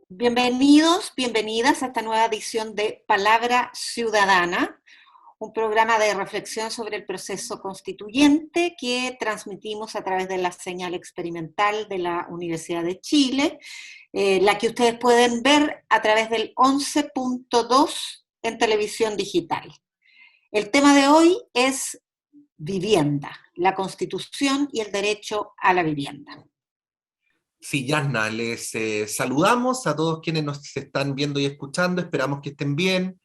Bienvenidos, bienvenidas a esta nueva edición de Palabra Ciudadana, un programa de reflexión sobre el proceso constituyente que transmitimos a través de la señal experimental de la Universidad de Chile, la que ustedes pueden ver a través del 11.2 en televisión digital. El tema de hoy es vivienda, la Constitución y el derecho a la vivienda. Sí, Yasna, les saludamos a todos quienes nos están viendo y escuchando, esperamos que estén bien.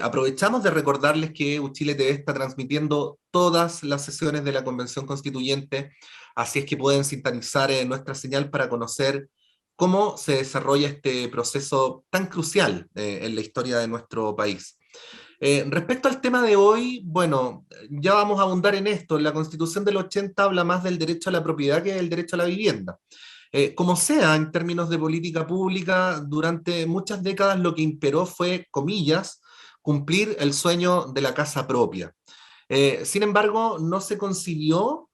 Aprovechamos de recordarles que Uchile TV está transmitiendo todas las sesiones de la Convención Constituyente, así es que pueden sintonizar nuestra señal para conocer cómo se desarrolla este proceso tan crucial en la historia de nuestro país. Respecto al tema de hoy, bueno, ya vamos a abundar en esto. La Constitución del 80 habla más del derecho a la propiedad que del derecho a la vivienda. Como sea, en términos de política pública, durante muchas décadas lo que imperó fue, comillas, cumplir el sueño de la casa propia. Sin embargo, no se concibió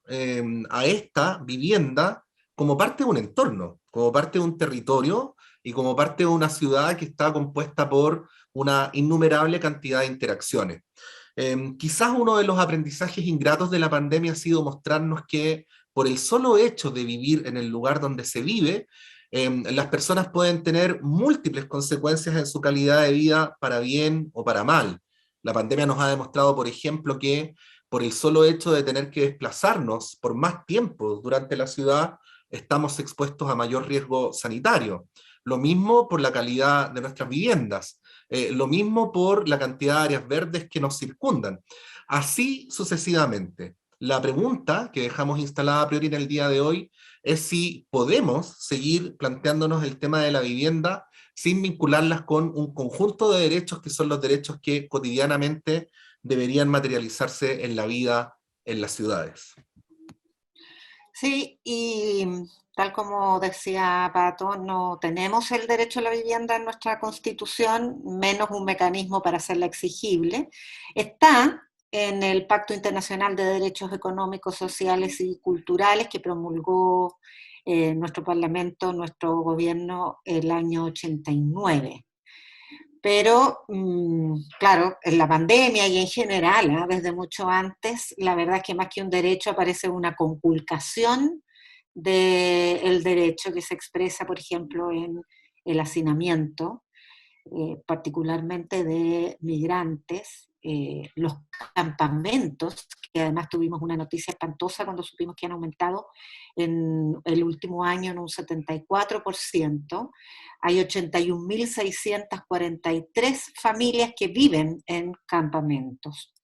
a esta vivienda como parte de un entorno, como parte de un territorio y como parte de una ciudad que está compuesta por una innumerable cantidad de interacciones. Quizás uno de los aprendizajes ingratos de la pandemia ha sido mostrarnos que por el solo hecho de vivir en el lugar donde se vive, las personas pueden tener múltiples consecuencias en su calidad de vida para bien o para mal. La pandemia nos ha demostrado, por ejemplo, que por el solo hecho de tener que desplazarnos por más tiempo durante la ciudad, estamos expuestos a mayor riesgo sanitario. Lo mismo por la calidad de nuestras viviendas. Lo mismo por la cantidad de áreas verdes que nos circundan. Así sucesivamente. La pregunta que dejamos instalada a priori en el día de hoy es si podemos seguir planteándonos el tema de la vivienda sin vincularlas con un conjunto de derechos que son los derechos que cotidianamente deberían materializarse en la vida en las ciudades. Sí, y tal como decía Pato, no tenemos el derecho a la vivienda en nuestra Constitución, menos un mecanismo para hacerla exigible. Está en el Pacto Internacional de Derechos Económicos, Sociales y Culturales que promulgó nuestro Parlamento, nuestro gobierno el año 89. Pero, claro, en la pandemia y en general, desde mucho antes, la verdad es que más que un derecho aparece una conculcación del derecho que se expresa, por ejemplo, en el hacinamiento, particularmente de migrantes, los campamentos, que además tuvimos una noticia espantosa cuando supimos que han aumentado en el último año en un 74%. Hay 81.643 familias que viven en campamentos.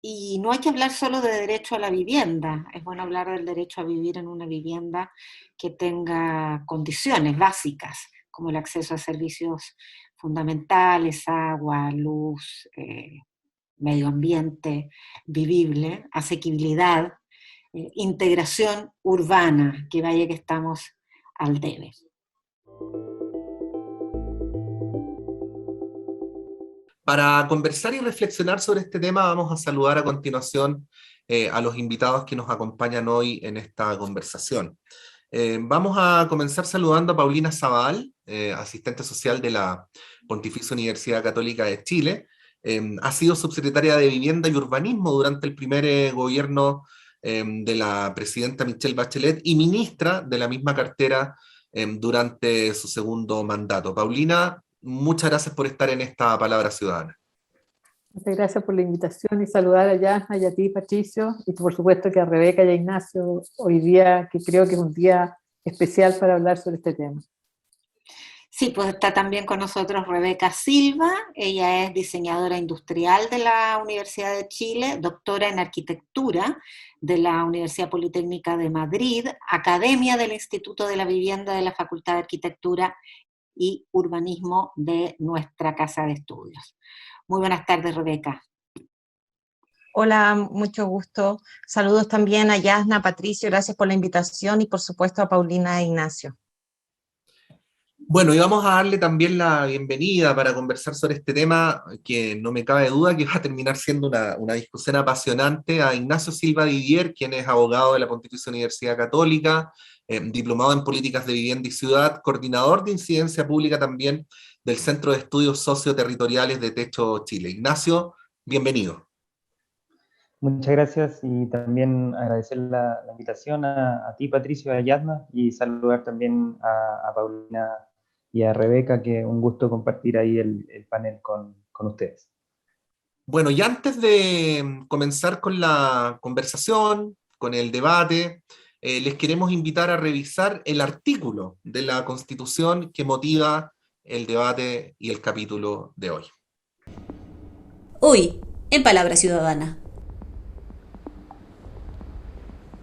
Y no hay que hablar solo de derecho a la vivienda, es bueno hablar del derecho a vivir en una vivienda que tenga condiciones básicas, como el acceso a servicios fundamentales, agua, luz, medio ambiente vivible, asequibilidad, integración urbana, que vaya que estamos al debe. Para conversar y reflexionar sobre este tema, vamos a saludar a continuación a los invitados que nos acompañan hoy en esta conversación. Vamos a comenzar saludando a Paulina Zabal, asistente social de la Pontificia Universidad Católica de Chile. Ha sido subsecretaria de Vivienda y Urbanismo durante el primer gobierno de la presidenta Michelle Bachelet y ministra de la misma cartera durante su segundo mandato. Paulina, muchas gracias por estar en esta Palabra Ciudadana. Muchas gracias por la invitación y saludar a Yasna y a ti, Patricio, y por supuesto que a Rebeca y a Ignacio hoy día, que creo que es un día especial para hablar sobre este tema. Sí, pues está también con nosotros Rebeca Silva, ella es diseñadora industrial de la Universidad de Chile, doctora en arquitectura de la Universidad Politécnica de Madrid, academia del Instituto de la Vivienda de la Facultad de Arquitectura y Urbanismo de nuestra Casa de Estudios. Muy buenas tardes, Rebeca. Hola, mucho gusto. Saludos también a Yasna, Patricio, gracias por la invitación y por supuesto a Paulina e Ignacio. Bueno, y vamos a darle también la bienvenida para conversar sobre este tema, que no me cabe duda que va a terminar siendo una discusión apasionante, a Ignacio Silva Didier, quien es abogado de la Pontificia Universidad Católica, diplomado en Políticas de Vivienda y Ciudad, coordinador de incidencia pública también del Centro de Estudios Socioterritoriales de Techo Chile. Ignacio, bienvenido. Muchas gracias y también agradecer la invitación a ti, Patricio, a Yasna, y saludar también a Paulina y a Rebeca, que un gusto compartir ahí el panel con ustedes. Bueno, y antes de comenzar con la conversación, con el debate, les queremos invitar a revisar el artículo de la Constitución que motiva el debate y el capítulo de hoy. Hoy, en Palabra Ciudadana,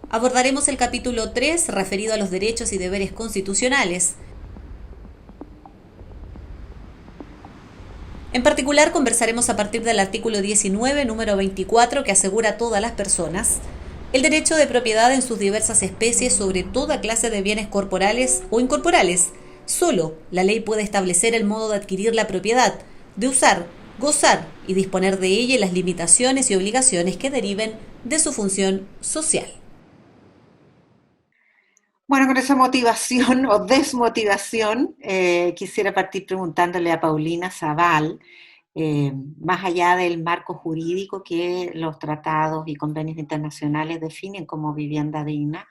abordaremos el capítulo 3 referido a los derechos y deberes constitucionales. En particular, conversaremos a partir del artículo 19, número 24, que asegura a todas las personas el derecho de propiedad en sus diversas especies sobre toda clase de bienes corporales o incorporales. Solo la ley puede establecer el modo de adquirir la propiedad, de usar, gozar y disponer de ella y las limitaciones y obligaciones que deriven de su función social. Bueno, con esa motivación o desmotivación, quisiera partir preguntándole a Paulina Zabal, más allá del marco jurídico que los tratados y convenios internacionales definen como vivienda digna,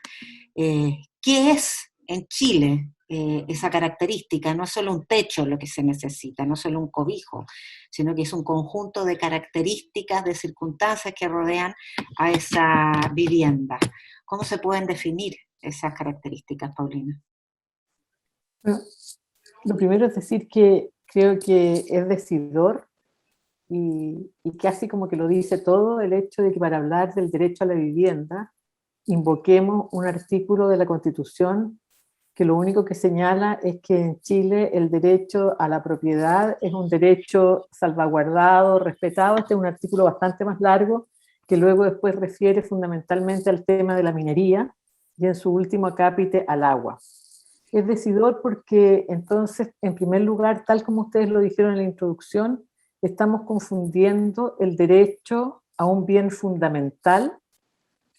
¿qué es en Chile esa característica? No es solo un techo lo que se necesita, no es solo un cobijo, sino que es un conjunto de características, de circunstancias que rodean a esa vivienda. ¿Cómo se pueden definir esas características, Paulina? Bueno, lo primero es decir que creo que es decidor y casi como que lo dice todo el hecho de que para hablar del derecho a la vivienda invoquemos un artículo de la Constitución que lo único que señala es que en Chile el derecho a la propiedad es un derecho salvaguardado, respetado. Este es un artículo bastante más largo que luego después refiere fundamentalmente al tema de la minería y en su último acápite al agua. Es decidor porque entonces, en primer lugar, tal como ustedes lo dijeron en la introducción, estamos confundiendo el derecho a un bien fundamental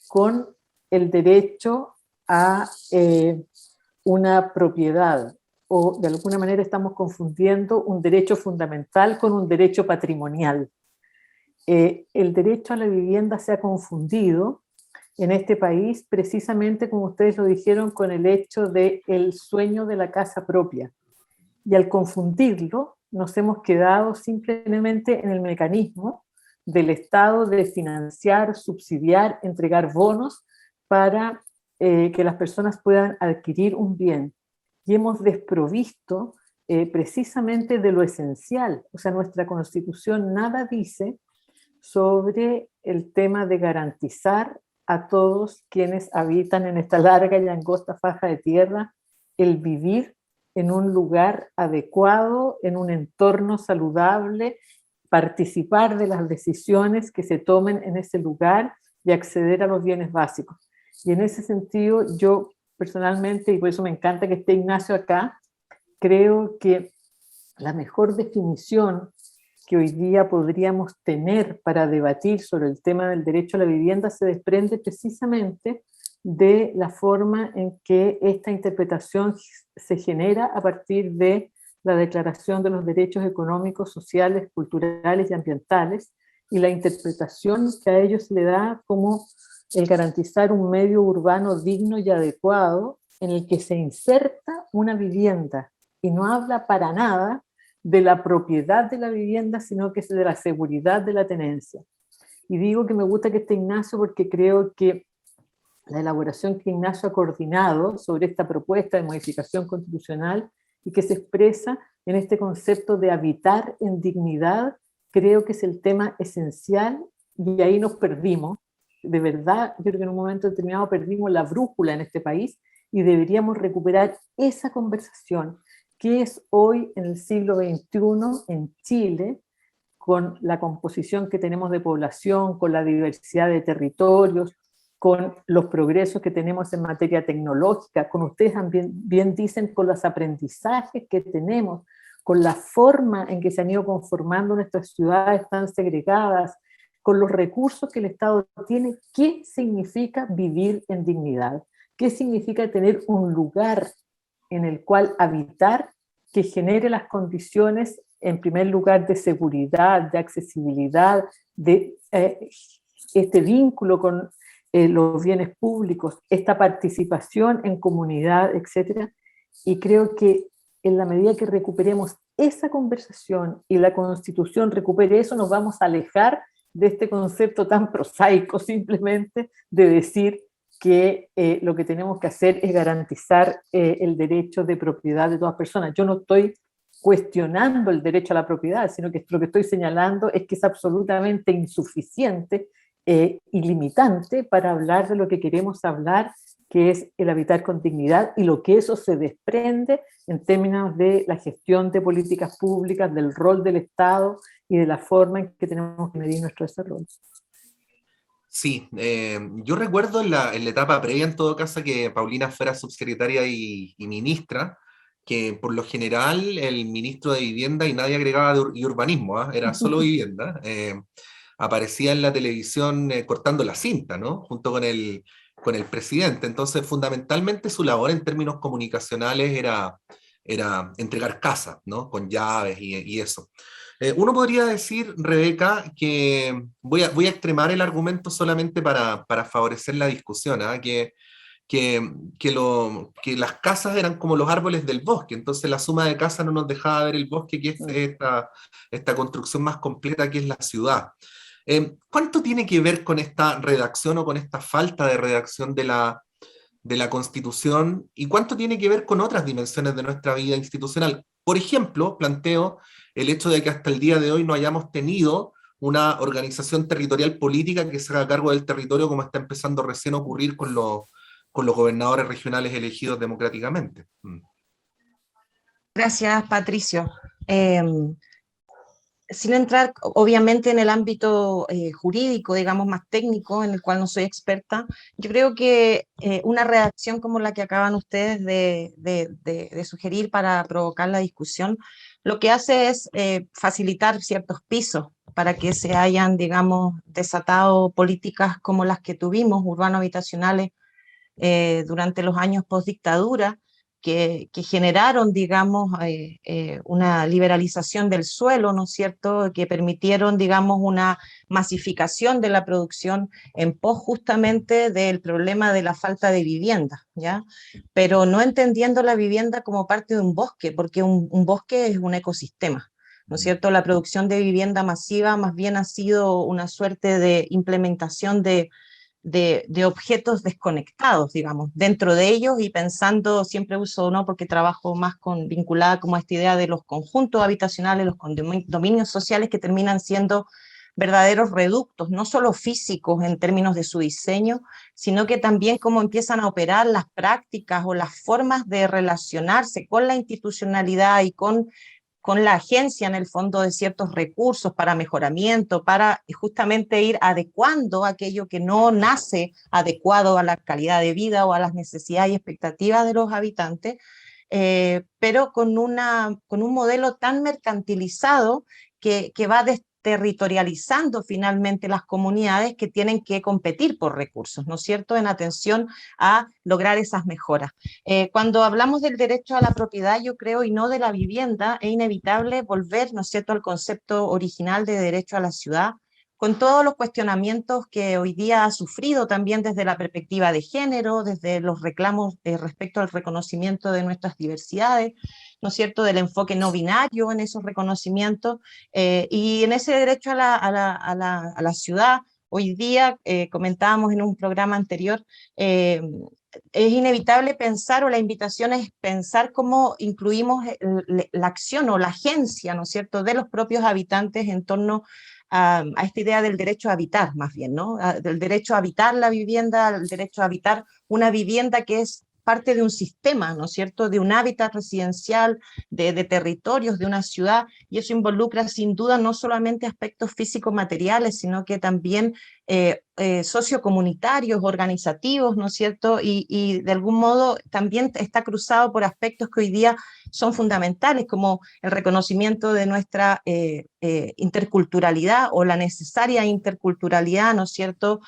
con el derecho a una propiedad, o de alguna manera estamos confundiendo un derecho fundamental con un derecho patrimonial. El derecho a la vivienda se ha confundido en este país precisamente, como ustedes lo dijeron, con el hecho del sueño de la casa propia. Y al confundirlo, nos hemos quedado simplemente en el mecanismo del Estado de financiar, subsidiar, entregar bonos para que las personas puedan adquirir un bien. Y hemos desprovisto precisamente de lo esencial. O sea, nuestra Constitución nada dice sobre el tema de garantizar a todos quienes habitan en esta larga y angosta faja de tierra el vivir en un lugar adecuado, en un entorno saludable, participar de las decisiones que se tomen en ese lugar y acceder a los bienes básicos. Y en ese sentido, yo personalmente, y por eso me encanta que esté Ignacio acá, creo que la mejor definición que hoy día podríamos tener para debatir sobre el tema del derecho a la vivienda se desprende precisamente de la forma en que esta interpretación se genera a partir de la Declaración de los Derechos Económicos, Sociales, Culturales y Ambientales, y la interpretación que a ellos se le da como el garantizar un medio urbano digno y adecuado en el que se inserta una vivienda, y no habla para nada de la propiedad de la vivienda, sino que es de la seguridad de la tenencia. Y digo que me gusta que esté Ignacio porque creo que la elaboración que Ignacio ha coordinado sobre esta propuesta de modificación constitucional y que se expresa en este concepto de habitar en dignidad, creo que es el tema esencial, y ahí nos perdimos. De verdad, yo creo que en un momento determinado perdimos la brújula en este país y deberíamos recuperar esa conversación que es hoy en el siglo XXI en Chile, con la composición que tenemos de población, con la diversidad de territorios, con los progresos que tenemos en materia tecnológica, con ustedes también bien dicen, con los aprendizajes que tenemos, con la forma en que se han ido conformando nuestras ciudades tan segregadas, con los recursos que el Estado tiene. ¿Qué significa vivir en dignidad? ¿Qué significa tener un lugar en el cual habitar que genere las condiciones, en primer lugar, de seguridad, de accesibilidad, de este vínculo con los bienes públicos, esta participación en comunidad, etcétera? Y creo que en la medida que recuperemos esa conversación y la Constitución recupere eso, nos vamos a alejar de este concepto tan prosaico simplemente de decir que lo que tenemos que hacer es garantizar el derecho de propiedad de todas personas. Yo no estoy cuestionando el derecho a la propiedad, sino que lo que estoy señalando es que es absolutamente insuficiente y limitante para hablar de lo que queremos hablar, que es el habitar con dignidad, y lo que eso se desprende en términos de la gestión de políticas públicas, del rol del Estado y de la forma en que tenemos que medir nuestro desarrollo. Sí, yo recuerdo en la etapa previa, en todo caso, que Paulina fuera subsecretaria y ministra, que por lo general el ministro de Vivienda y nadie agregaba y urbanismo, ¿eh? Era solo vivienda, aparecía en la televisión cortando la cinta, ¿no? Junto con el presidente. Entonces, fundamentalmente su labor en términos comunicacionales era entregar casas, ¿no? Con llaves y eso. Uno podría decir, Rebeca, que voy a extremar el argumento solamente para favorecer la discusión, ¿eh? Que las casas eran como los árboles del bosque, entonces la suma de casas no nos dejaba ver el bosque, que es esta construcción más completa que es la ciudad. ¿Cuánto tiene que ver con esta redacción o con esta falta de redacción de la Constitución, y cuánto tiene que ver con otras dimensiones de nuestra vida institucional? Por ejemplo, planteo el hecho de que hasta el día de hoy no hayamos tenido una organización territorial política que se haga cargo del territorio, como está empezando recién a ocurrir con los gobernadores regionales elegidos democráticamente. Gracias, Patricio. Sin entrar, obviamente, en el ámbito jurídico, digamos, más técnico, en el cual no soy experta, yo creo que una redacción como la que acaban ustedes de sugerir para provocar la discusión, lo que hace es facilitar ciertos pisos para que se hayan, digamos, desatado políticas como las que tuvimos, urbano-habitacionales, durante los años post-dictadura, que generaron, digamos, una liberalización del suelo, ¿no es cierto?, que permitieron, digamos, una masificación de la producción en pos justamente del problema de la falta de vivienda, ¿ya? Pero no entendiendo la vivienda como parte de un bosque, porque un bosque es un ecosistema, ¿no es cierto? La producción de vivienda masiva más bien ha sido una suerte de implementación de objetos desconectados, digamos, dentro de ellos, y pensando, siempre uso, ¿no?, porque trabajo más vinculada como a esta idea de los conjuntos habitacionales, los condominios sociales, que terminan siendo verdaderos reductos, no solo físicos en términos de su diseño, sino que también cómo empiezan a operar las prácticas o las formas de relacionarse con la institucionalidad y con la agencia, en el fondo, de ciertos recursos para mejoramiento, para justamente ir adecuando aquello que no nace adecuado a la calidad de vida o a las necesidades y expectativas de los habitantes, pero con un modelo tan mercantilizado que va territorializando finalmente las comunidades que tienen que competir por recursos, ¿no es cierto?, en atención a lograr esas mejoras. Cuando hablamos del derecho a la propiedad, yo creo, y no de la vivienda, es inevitable volver, ¿no es cierto?, al concepto original de derecho a la ciudad, con todos los cuestionamientos que hoy día ha sufrido también desde la perspectiva de género, desde los reclamos respecto al reconocimiento de nuestras diversidades, ¿no es cierto?, del enfoque no binario en esos reconocimientos, y en ese derecho a la ciudad. Hoy día, comentábamos en un programa anterior, es inevitable pensar, o la invitación es pensar cómo incluimos la acción o la agencia, ¿no es cierto?, de los propios habitantes en torno a esta idea del derecho a habitar, más bien, ¿no?, del derecho a habitar la vivienda, el derecho a habitar una vivienda que es parte de un sistema, ¿no es cierto?, de un hábitat residencial, de territorios, de una ciudad, y eso involucra sin duda no solamente aspectos físicos materiales, sino que también sociocomunitarios, organizativos, ¿no es cierto? Y de algún modo también está cruzado por aspectos que hoy día son fundamentales, como el reconocimiento de nuestra interculturalidad o la necesaria interculturalidad, ¿no es cierto?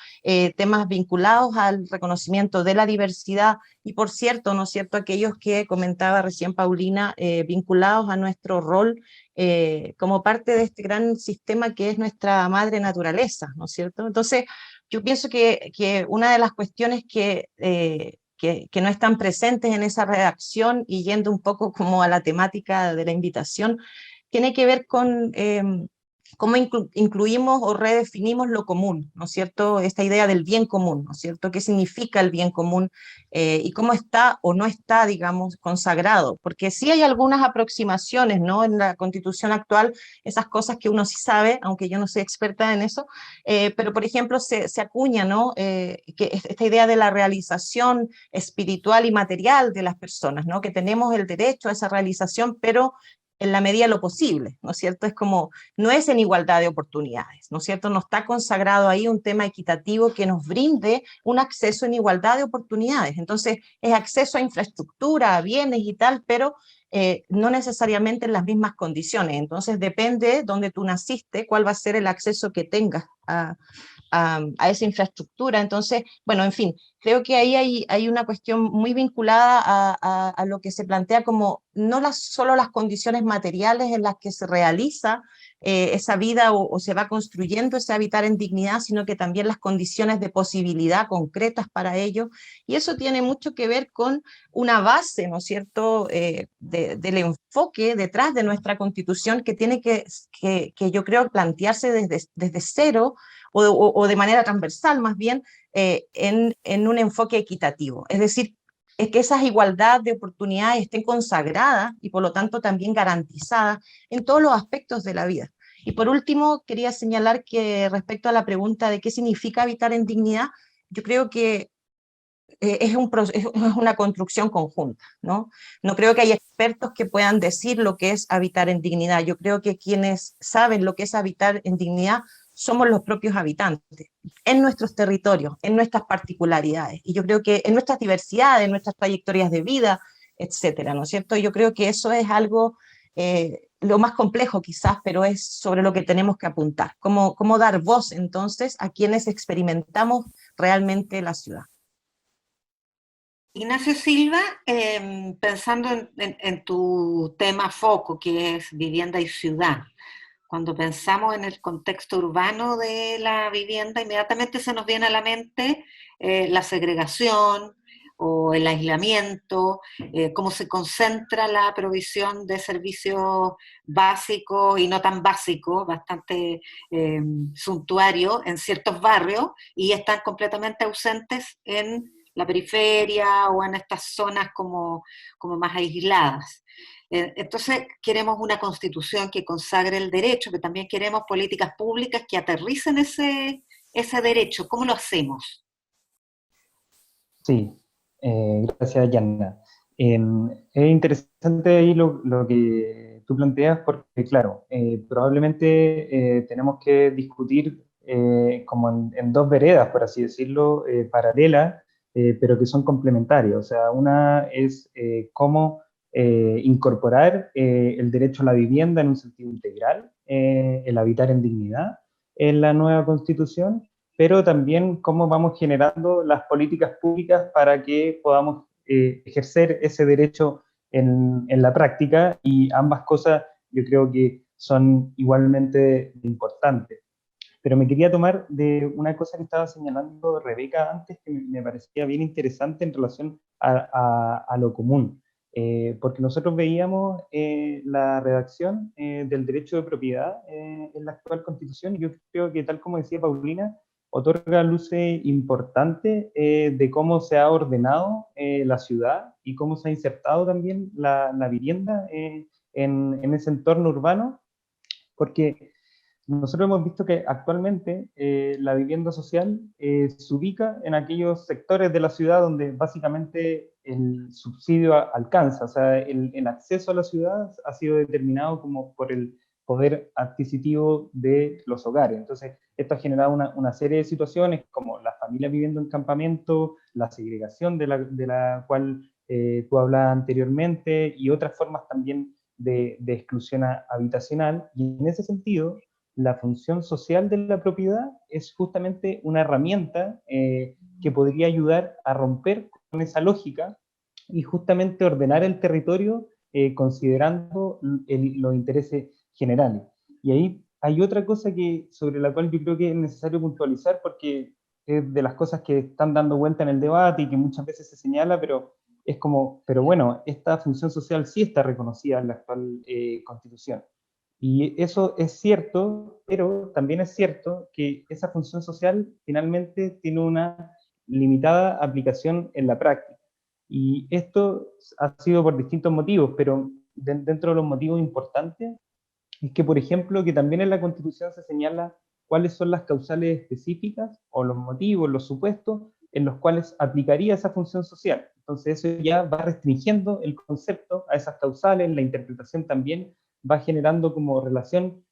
Temas vinculados al reconocimiento de la diversidad y, por cierto, ¿no es cierto?, aquellos que comentaba recién Paulina, vinculados a nuestro rol como parte de este gran sistema que es nuestra madre naturaleza, ¿no es cierto? Entonces, yo pienso que una de las cuestiones que no están presentes en esa redacción, y yendo un poco como a la temática de la invitación, tiene que ver con cómo incluimos o redefinimos lo común, ¿no es cierto? Esta idea del bien común, ¿no es cierto? ¿Qué significa el bien común y cómo está o no está, digamos, consagrado? Porque sí hay algunas aproximaciones, ¿no? En la Constitución actual, esas cosas que uno sí sabe, aunque yo no soy experta en eso, pero por ejemplo se acuña, ¿no? Que esta idea de la realización espiritual y material de las personas, ¿no? Que tenemos el derecho a esa realización, pero en la medida de lo posible, ¿no es cierto? Es como, no es en igualdad de oportunidades, ¿no es cierto? No está consagrado ahí un tema equitativo que nos brinde un acceso en igualdad de oportunidades. Entonces, es acceso a infraestructura, a bienes y tal, pero no necesariamente en las mismas condiciones. Entonces, depende dónde tú naciste, cuál va a ser el acceso que tengas a esa infraestructura. Entonces, bueno, en fin, creo que ahí hay una cuestión muy vinculada a lo que se plantea como no solo las condiciones materiales en las que se realiza esa vida o se va construyendo ese habitar en dignidad, sino que también las condiciones de posibilidad concretas para ello. Y eso tiene mucho que ver con una base, ¿no es cierto?, del enfoque detrás de nuestra Constitución que tiene que yo creo plantearse desde cero o de manera transversal más bien, en un enfoque equitativo. Es decir, es que esas igualdades de oportunidades estén consagradas y por lo tanto también garantizadas en todos los aspectos de la vida. Y por último, quería señalar que respecto a la pregunta de qué significa habitar en dignidad, yo creo que es una construcción conjunta, ¿no? No creo que haya expertos que puedan decir lo que es habitar en dignidad. Yo creo que quienes saben lo que es habitar en dignidad somos los propios habitantes, en nuestros territorios, en nuestras particularidades, y yo creo que en nuestras diversidades, en nuestras trayectorias de vida, etcétera, ¿no es cierto? Yo creo que eso es algo, lo más complejo quizás, pero es sobre lo que tenemos que apuntar. ¿Cómo dar voz entonces a quienes experimentamos realmente la ciudad? Ignacio Silva, pensando en tu tema foco, que es vivienda y ciudad, cuando pensamos en el contexto urbano de la vivienda, inmediatamente se nos viene a la mente la segregación o el aislamiento, cómo se concentra la provisión de servicios básicos y no tan básicos, bastante suntuarios en ciertos barrios y están completamente ausentes en la periferia o en estas zonas como más aisladas. Entonces queremos una constitución que consagre el derecho, pero también queremos políticas públicas que aterricen ese derecho. ¿Cómo lo hacemos? Sí, gracias, Yanna. Es interesante ahí lo que tú planteas porque, claro, probablemente tenemos que discutir como en dos veredas, por así decirlo, paralelas, pero que son complementarias. O sea, una es cómo incorporar el derecho a la vivienda en un sentido integral, el habitar en dignidad en la nueva Constitución, pero también cómo vamos generando las políticas públicas para que podamos ejercer ese derecho en la práctica, y ambas cosas yo creo que son igualmente importantes. Pero me quería tomar de una cosa que estaba señalando Rebeca antes, que me parecía bien interesante en relación a lo común. Porque nosotros veíamos la redacción del derecho de propiedad en la actual Constitución, y yo creo que, tal como decía Paulina, otorga luces importantes de cómo se ha ordenado la ciudad y cómo se ha insertado también la vivienda en ese entorno urbano, porque nosotros hemos visto que actualmente la vivienda social se ubica en aquellos sectores de la ciudad donde básicamente el subsidio alcanza, o sea, el acceso a la ciudad ha sido determinado como por poder adquisitivo de los hogares. Entonces, esto ha generado una serie de situaciones como las familias viviendo en campamento, la segregación de la cual tú hablabas anteriormente, y otras formas también de exclusión habitacional. Y en ese sentido, la función social de la propiedad es justamente una herramienta que podría ayudar a romper con esa lógica y justamente ordenar el territorio considerando los intereses generales. Y ahí hay otra cosa sobre la cual yo creo que es necesario puntualizar, porque es de las cosas que están dando vuelta en el debate y que muchas veces se señala, pero es como, pero bueno, esta función social sí está reconocida en la actual Constitución. Y eso es cierto, pero también es cierto que esa función social finalmente tiene una limitada aplicación en la práctica. Y esto ha sido por distintos motivos, pero dentro de los motivos importantes es que, por ejemplo, que también en la Constitución se señala cuáles son las causales específicas o los motivos, los supuestos en los cuales aplicaría esa función social. Entonces eso ya va restringiendo el concepto a esas causales, la interpretación también va generando como relación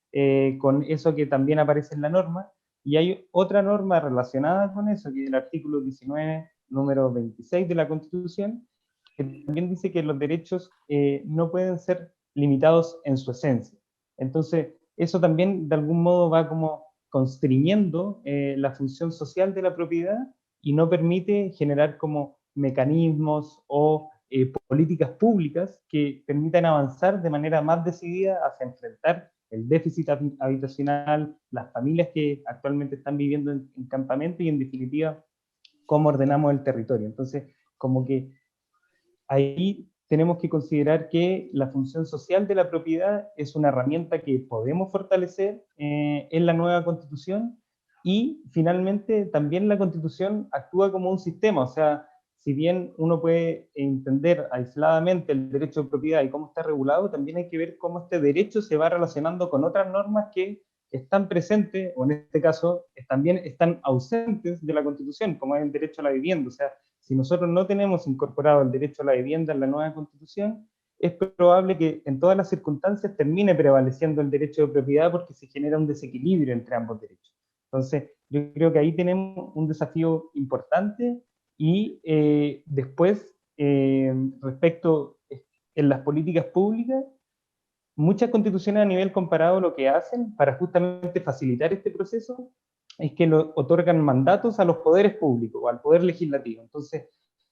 con eso que también aparece en la norma, y hay otra norma relacionada con eso, que es el artículo 19, número 26 de la Constitución, que también dice que los derechos no pueden ser limitados en su esencia. Entonces, eso también de algún modo va como constriñendo la función social de la propiedad y no permite generar como mecanismos o políticas públicas que permitan avanzar de manera más decidida hacia enfrentar el déficit habitacional, las familias que actualmente están viviendo en campamento y, en definitiva, cómo ordenamos el territorio. Entonces, como que ahí tenemos que considerar que la función social de la propiedad es una herramienta que podemos fortalecer en la nueva Constitución, y finalmente también la Constitución actúa como un sistema. O sea, si bien uno puede entender aisladamente el derecho de propiedad y cómo está regulado, también hay que ver cómo este derecho se va relacionando con otras normas que están presentes, o en este caso también están ausentes de la Constitución, como es el derecho a la vivienda. O sea, si nosotros no tenemos incorporado el derecho a la vivienda en la nueva Constitución, es probable que en todas las circunstancias termine prevaleciendo el derecho de propiedad, porque se genera un desequilibrio entre ambos derechos. Entonces, yo creo que ahí tenemos un desafío importante. Y después, respecto en las políticas públicas, muchas constituciones a nivel comparado lo que hacen para justamente facilitar este proceso es que otorgan mandatos a los poderes públicos o al poder legislativo. Entonces,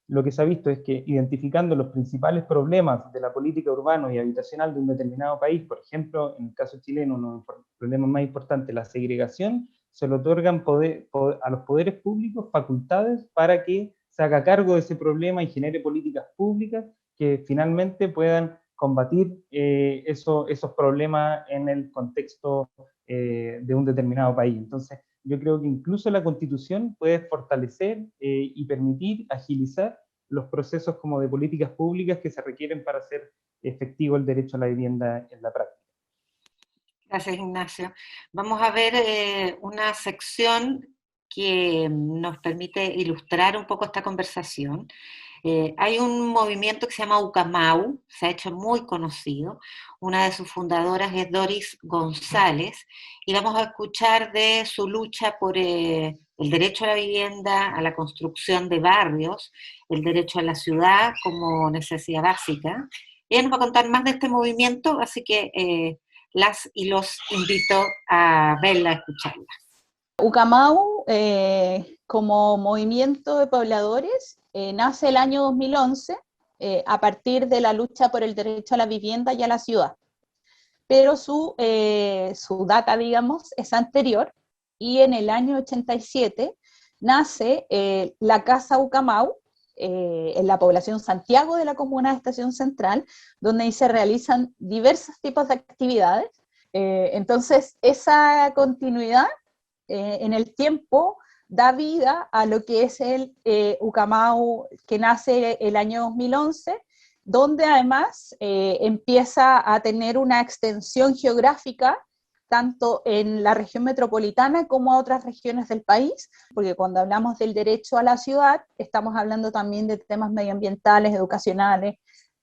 lo que se ha visto es que identificando los principales problemas de la política urbana y habitacional de un determinado país, por ejemplo, en el caso chileno, uno de los problemas más importantes, la segregación, se le otorgan a los poderes públicos facultades para que se haga cargo de ese problema y genere políticas públicas que finalmente puedan combatir esos problemas en el contexto de un determinado país. Entonces, yo creo que incluso la Constitución puede fortalecer y permitir agilizar los procesos como de políticas públicas que se requieren para hacer efectivo el derecho a la vivienda en la práctica. Gracias, Ignacio. Vamos a ver una sección que nos permite ilustrar un poco esta conversación. Hay un movimiento que se llama Ucamau, se ha hecho muy conocido. Una de sus fundadoras es Doris González, y vamos a escuchar de su lucha por el derecho a la vivienda, a la construcción de barrios, el derecho a la ciudad como necesidad básica. Ella nos va a contar más de este movimiento, así que las y los invito a verla, a escucharla. Ucamau, como movimiento de pobladores, nace el año 2011 a partir de la lucha por el derecho a la vivienda y a la ciudad. Pero su data, digamos, es anterior, y en el año 87 nace la Casa Ucamau, en la población Santiago de la comuna de Estación Central, donde ahí se realizan diversos tipos de actividades. Entonces, esa continuidad en el tiempo da vida a lo que es el Ucamau, que nace el año 2011, donde además empieza a tener una extensión geográfica tanto en la región metropolitana como a otras regiones del país, porque cuando hablamos del derecho a la ciudad, estamos hablando también de temas medioambientales, educacionales,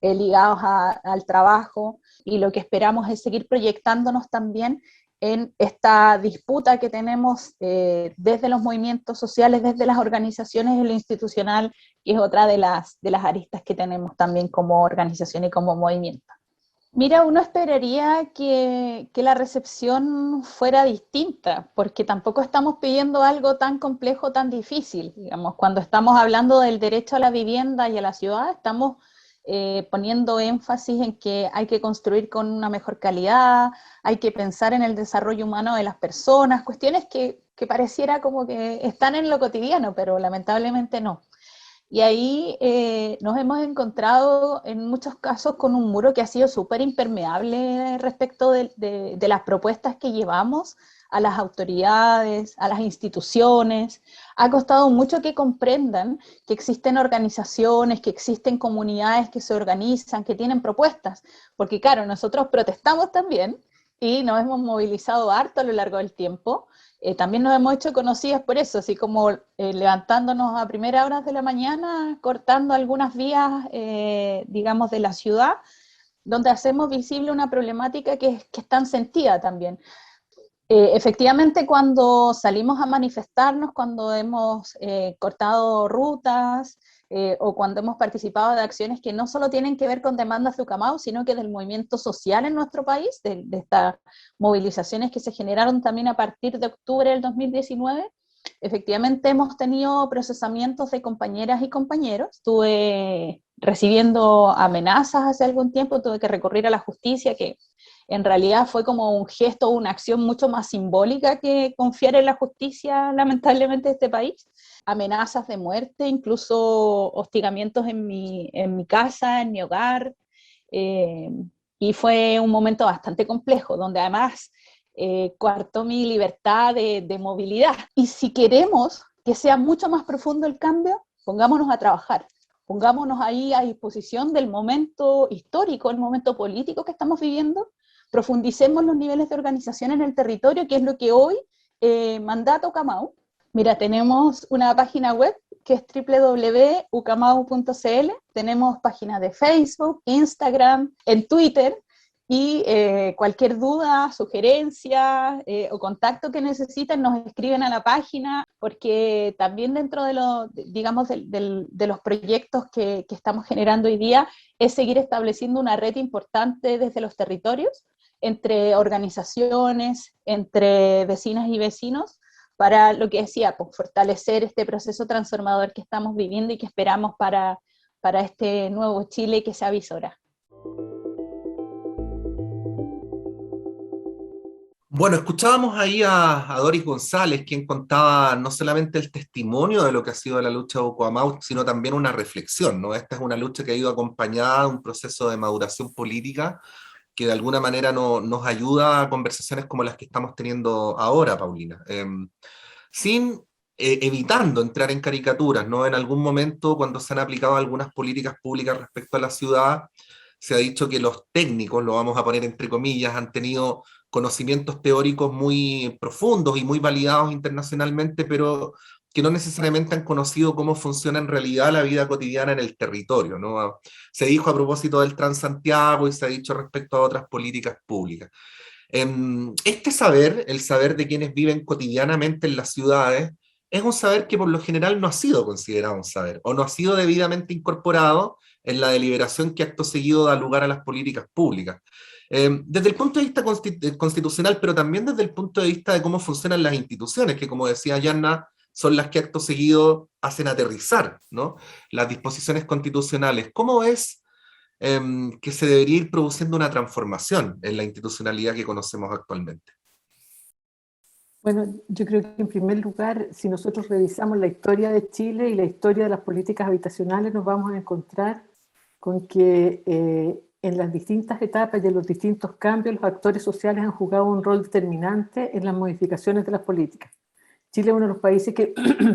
ligados al trabajo, y lo que esperamos es seguir proyectándonos también en esta disputa que tenemos desde los movimientos sociales, desde las organizaciones y lo institucional, que es otra de las aristas que tenemos también como organización y como movimiento. Mira, uno esperaría que la recepción fuera distinta, porque tampoco estamos pidiendo algo tan complejo, tan difícil. Digamos, cuando estamos hablando del derecho a la vivienda y a la ciudad, estamos poniendo énfasis en que hay que construir con una mejor calidad, hay que pensar en el desarrollo humano de las personas, cuestiones que pareciera como que están en lo cotidiano, pero lamentablemente no. Y ahí nos hemos encontrado en muchos casos con un muro que ha sido súper impermeable respecto de las propuestas que llevamos a las autoridades, a las instituciones. Ha costado mucho que comprendan que existen organizaciones, que existen comunidades que se organizan, que tienen propuestas, porque claro, nosotros protestamos también y nos hemos movilizado harto a lo largo del tiempo. También nos hemos hecho conocidas por eso, así como levantándonos a primeras horas de la mañana, cortando algunas vías, digamos, de la ciudad, donde hacemos visible una problemática que es tan sentida también. Efectivamente, cuando salimos a manifestarnos, cuando hemos cortado rutas o cuando hemos participado de acciones que no solo tienen que ver con demandas de Ucamau, sino que del movimiento social en nuestro país, de estas movilizaciones que se generaron también a partir de octubre del 2019, efectivamente hemos tenido procesamientos de compañeras y compañeros. Estuve recibiendo amenazas hace algún tiempo, tuve que recurrir a la justicia, que en realidad fue como un gesto, una acción mucho más simbólica que confiar en la justicia, lamentablemente, de este país. Amenazas de muerte, incluso hostigamientos en mi casa, en mi hogar, y fue un momento bastante complejo, donde además coartó mi libertad de movilidad. Y si queremos que sea mucho más profundo el cambio, pongámonos a trabajar. Pongámonos ahí a disposición del momento histórico, el momento político que estamos viviendo, profundicemos los niveles de organización en el territorio, que es lo que hoy mandata Ucamau. Mira, tenemos una página web que es www.ucamau.cl, tenemos páginas de Facebook, Instagram, en Twitter, y cualquier duda, sugerencia o contacto que necesiten nos escriben a la página, porque también dentro de los proyectos que estamos generando hoy día es seguir estableciendo una red importante desde los territorios, entre organizaciones, entre vecinas y vecinos, para lo que decía, pues, fortalecer este proceso transformador que estamos viviendo y que esperamos para este nuevo Chile que se avisora. Bueno, escuchábamos ahí a Doris González, quien contaba no solamente el testimonio de lo que ha sido la lucha de Ucamau, sino también una reflexión, ¿no? Esta es una lucha que ha ido acompañada de un proceso de maduración política que de alguna manera nos ayuda a conversaciones como las que estamos teniendo ahora, Paulina. Evitando entrar en caricaturas, ¿no? En algún momento, cuando se han aplicado algunas políticas públicas respecto a la ciudad, se ha dicho que los técnicos, lo vamos a poner entre comillas, han tenido conocimientos teóricos muy profundos y muy validados internacionalmente, pero que no necesariamente han conocido cómo funciona en realidad la vida cotidiana en el territorio, ¿no? Se dijo a propósito del Transantiago y se ha dicho respecto a otras políticas públicas. Este saber, el saber de quienes viven cotidianamente en las ciudades, es un saber que por lo general no ha sido considerado un saber, o no ha sido debidamente incorporado en la deliberación que acto seguido da lugar a las políticas públicas. Desde el punto de vista constitucional, pero también desde el punto de vista de cómo funcionan las instituciones, que como decía Yanna, son las que acto seguido hacen aterrizar, ¿no?, las disposiciones constitucionales. ¿Cómo es que se debería ir produciendo una transformación en la institucionalidad que conocemos actualmente? Bueno, yo creo que en primer lugar, si nosotros revisamos la historia de Chile y la historia de las políticas habitacionales, nos vamos a encontrar con que en las distintas etapas y en los distintos cambios, los actores sociales han jugado un rol determinante en las modificaciones de las políticas. Chile es uno de los países que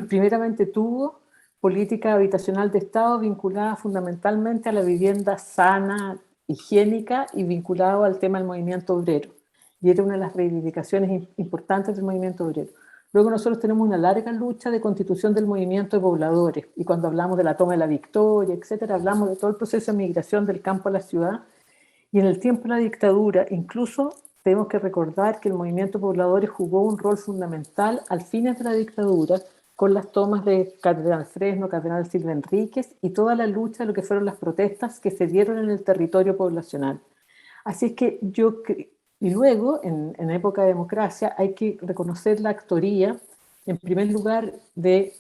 primeramente tuvo política habitacional de Estado vinculada fundamentalmente a la vivienda sana, higiénica y vinculado al tema del movimiento obrero. Y era una de las reivindicaciones importantes del movimiento obrero. Luego nosotros tenemos una larga lucha de constitución del movimiento de pobladores, y cuando hablamos de la toma de la Victoria, etcétera, hablamos de todo el proceso de migración del campo a la ciudad, y en el tiempo de la dictadura, incluso tenemos que recordar que el movimiento de pobladores jugó un rol fundamental al fines de la dictadura, con las tomas de Catedral Fresno, Catedral Silva Enríquez, y toda la lucha de lo que fueron las protestas que se dieron en el territorio poblacional. Así es que y luego, en época de democracia, hay que reconocer la actoría, en primer lugar, de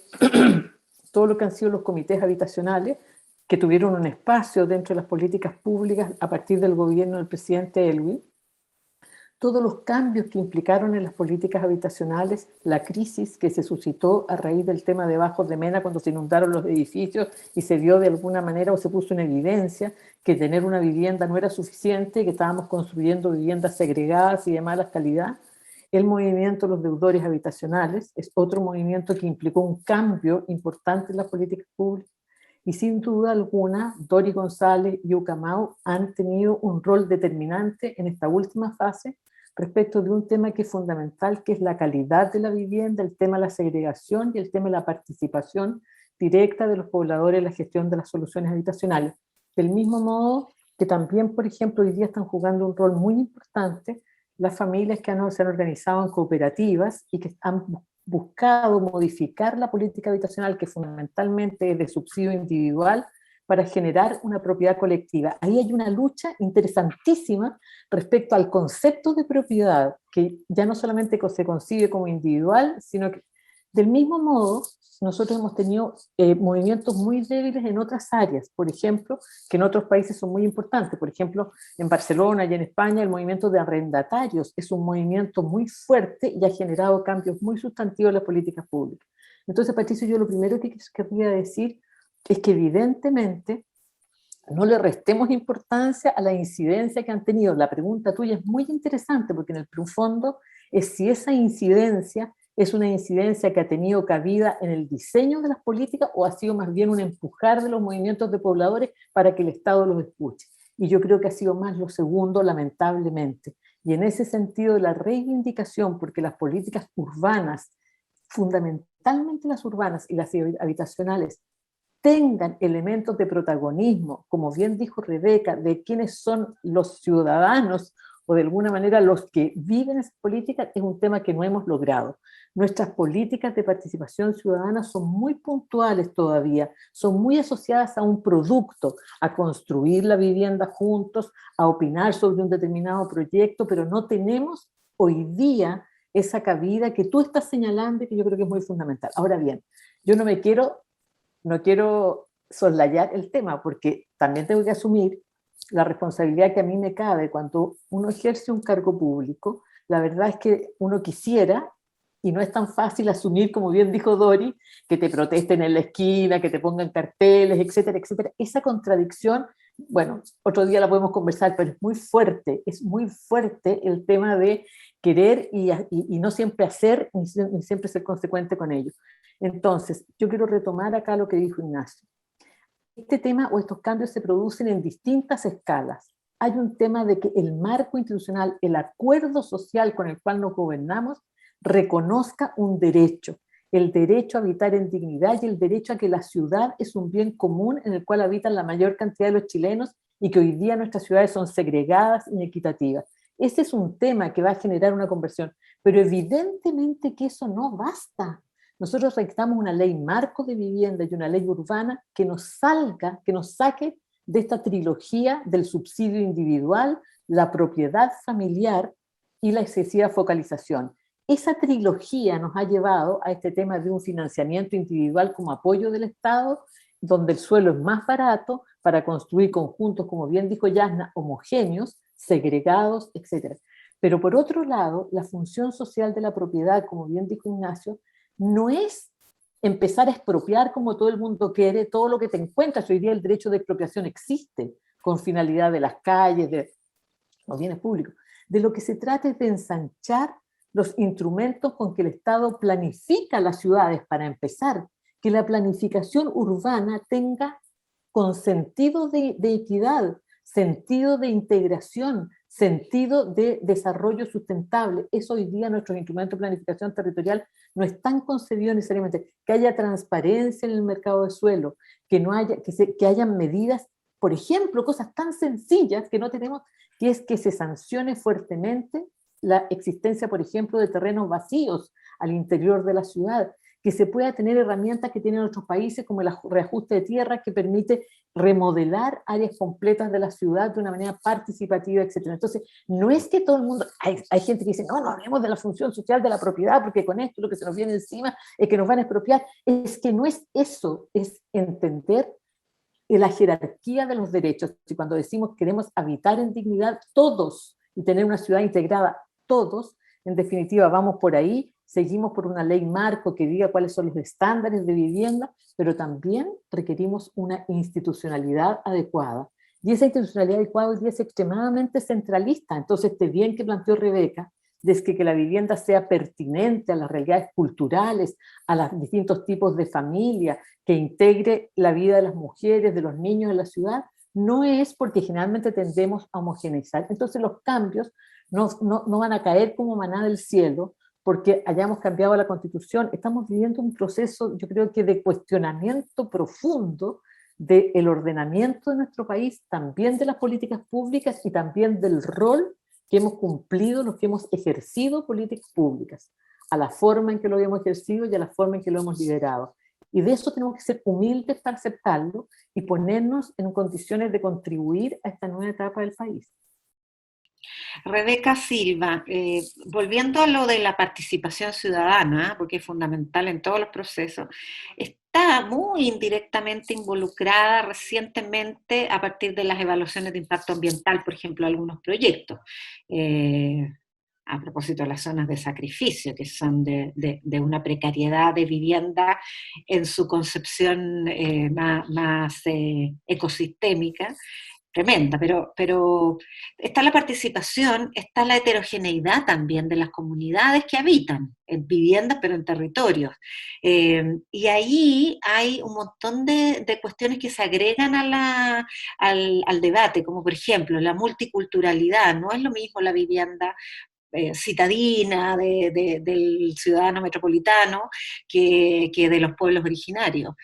todo lo que han sido los comités habitacionales, que tuvieron un espacio dentro de las políticas públicas a partir del gobierno del presidente Elwin, todos los cambios que implicaron en las políticas habitacionales, la crisis que se suscitó a raíz del tema de Bajos de Mena cuando se inundaron los edificios y se vio de alguna manera o se puso en evidencia que tener una vivienda no era suficiente, que estábamos construyendo viviendas segregadas y de mala calidad. El movimiento de los deudores habitacionales es otro movimiento que implicó un cambio importante en las políticas públicas. Y sin duda alguna, Dori González y Ucamau han tenido un rol determinante en esta última fase respecto de un tema que es fundamental, que es la calidad de la vivienda, el tema de la segregación y el tema de la participación directa de los pobladores en la gestión de las soluciones habitacionales. Del mismo modo que también, por ejemplo, hoy día están jugando un rol muy importante las familias que se han organizado en cooperativas y que han buscado modificar la política habitacional, que fundamentalmente es de subsidio individual, para generar una propiedad colectiva. Ahí hay una lucha interesantísima respecto al concepto de propiedad, que ya no solamente se concibe como individual, sino que del mismo modo nosotros hemos tenido movimientos muy débiles en otras áreas, por ejemplo, que en otros países son muy importantes. Por ejemplo, en Barcelona y en España el movimiento de arrendatarios es un movimiento muy fuerte y ha generado cambios muy sustantivos en las políticas públicas. Entonces, Patricio, yo lo primero que querría decir es que evidentemente no le restemos importancia a la incidencia que han tenido. La pregunta tuya es muy interesante porque en el profundo es si esa incidencia es una incidencia que ha tenido cabida en el diseño de las políticas o ha sido más bien un empujar de los movimientos de pobladores para que el Estado los escuche. Y yo creo que ha sido más lo segundo, lamentablemente. Y en ese sentido, la reivindicación, porque las políticas urbanas, fundamentalmente las urbanas y las habitacionales, tengan elementos de protagonismo, como bien dijo Rebeca, de quiénes son los ciudadanos o de alguna manera los que viven esas políticas, es un tema que no hemos logrado. Nuestras políticas de participación ciudadana son muy puntuales todavía, son muy asociadas a un producto, a construir la vivienda juntos, a opinar sobre un determinado proyecto, pero no tenemos hoy día esa cabida que tú estás señalando y que yo creo que es muy fundamental. Ahora bien, yo no quiero soslayar el tema, porque también tengo que asumir la responsabilidad que a mí me cabe cuando uno ejerce un cargo público. La verdad es que uno quisiera, y no es tan fácil asumir, como bien dijo Dori, que te protesten en la esquina, que te pongan carteles, etcétera, etcétera. Esa contradicción, bueno, otro día la podemos conversar, pero es muy fuerte el tema de querer y no siempre hacer, ni siempre ser consecuente con ello. Entonces, yo quiero retomar acá lo que dijo Ignacio. Este tema o estos cambios se producen en distintas escalas. Hay un tema de que el marco institucional, el acuerdo social con el cual nos gobernamos, reconozca un derecho, el derecho a habitar en dignidad y el derecho a que la ciudad es un bien común en el cual habitan la mayor cantidad de los chilenos y que hoy día nuestras ciudades son segregadas, inequitativas. Ese es un tema que va a generar una conversión, pero evidentemente que eso no basta. Nosotros necesitamos una ley marco de vivienda y una ley urbana que nos saque de esta trilogía del subsidio individual, la propiedad familiar y la excesiva focalización. Esa trilogía nos ha llevado a este tema de un financiamiento individual como apoyo del Estado, donde el suelo es más barato para construir conjuntos, como bien dijo Yasna, homogéneos, segregados, etc. Pero por otro lado, la función social de la propiedad, como bien dijo Ignacio, no es empezar a expropiar como todo el mundo quiere todo lo que te encuentras. Hoy día el derecho de expropiación existe con finalidad de las calles, de los bienes públicos. De lo que se trata es de ensanchar los instrumentos con que el Estado planifica las ciudades para empezar, que la planificación urbana tenga con sentido de equidad, sentido de integración, sentido de desarrollo sustentable. Eso hoy día nuestros instrumentos de planificación territorial no están concebidos necesariamente. Que haya transparencia en el mercado de suelo, que, no haya, que hayan medidas, por ejemplo, cosas tan sencillas que no tenemos, que es que se sancione fuertemente la existencia, por ejemplo, de terrenos vacíos al interior de la ciudad, que se pueda tener herramientas que tienen otros países como el reajuste de tierra que permite remodelar áreas completas de la ciudad de una manera participativa, etc. Entonces, no es que todo el mundo, hay gente que dice, no hablemos de la función social de la propiedad porque con esto lo que se nos viene encima es que nos van a expropiar. Es que no es eso, es entender la jerarquía de los derechos. Y cuando decimos queremos habitar en dignidad todos y tener una ciudad integrada todos, en definitiva vamos por ahí, seguimos por una ley marco que diga cuáles son los estándares de vivienda, pero también requerimos una institucionalidad adecuada. Y esa institucionalidad adecuada hoy día es extremadamente centralista. Entonces, este bien que planteó Rebeca, desde que la vivienda sea pertinente a las realidades culturales, a los distintos tipos de familia, que integre la vida de las mujeres, de los niños en la ciudad, no es porque generalmente tendemos a homogeneizar. Entonces los cambios no van a caer como maná del cielo porque hayamos cambiado la Constitución. Estamos viviendo un proceso, yo creo que de cuestionamiento profundo del ordenamiento de nuestro país, también de las políticas públicas y también del rol que hemos cumplido, los que hemos ejercido políticas públicas, a la forma en que lo hemos ejercido y a la forma en que lo hemos liderado. Y de eso tenemos que ser humildes para aceptarlo y ponernos en condiciones de contribuir a esta nueva etapa del país. Rebeca Silva, volviendo a lo de la participación ciudadana, porque es fundamental en todos los procesos, está muy indirectamente involucrada recientemente a partir de las evaluaciones de impacto ambiental, por ejemplo, algunos proyectos. A propósito de las zonas de sacrificio, que son de una precariedad de vivienda en su concepción más ecosistémica, tremenda, pero está la participación, está la heterogeneidad también de las comunidades que habitan en viviendas, pero en territorios. Y ahí hay un montón de cuestiones que se agregan al debate, como por ejemplo la multiculturalidad. No es lo mismo la vivienda citadina del ciudadano metropolitano que de los pueblos originarios.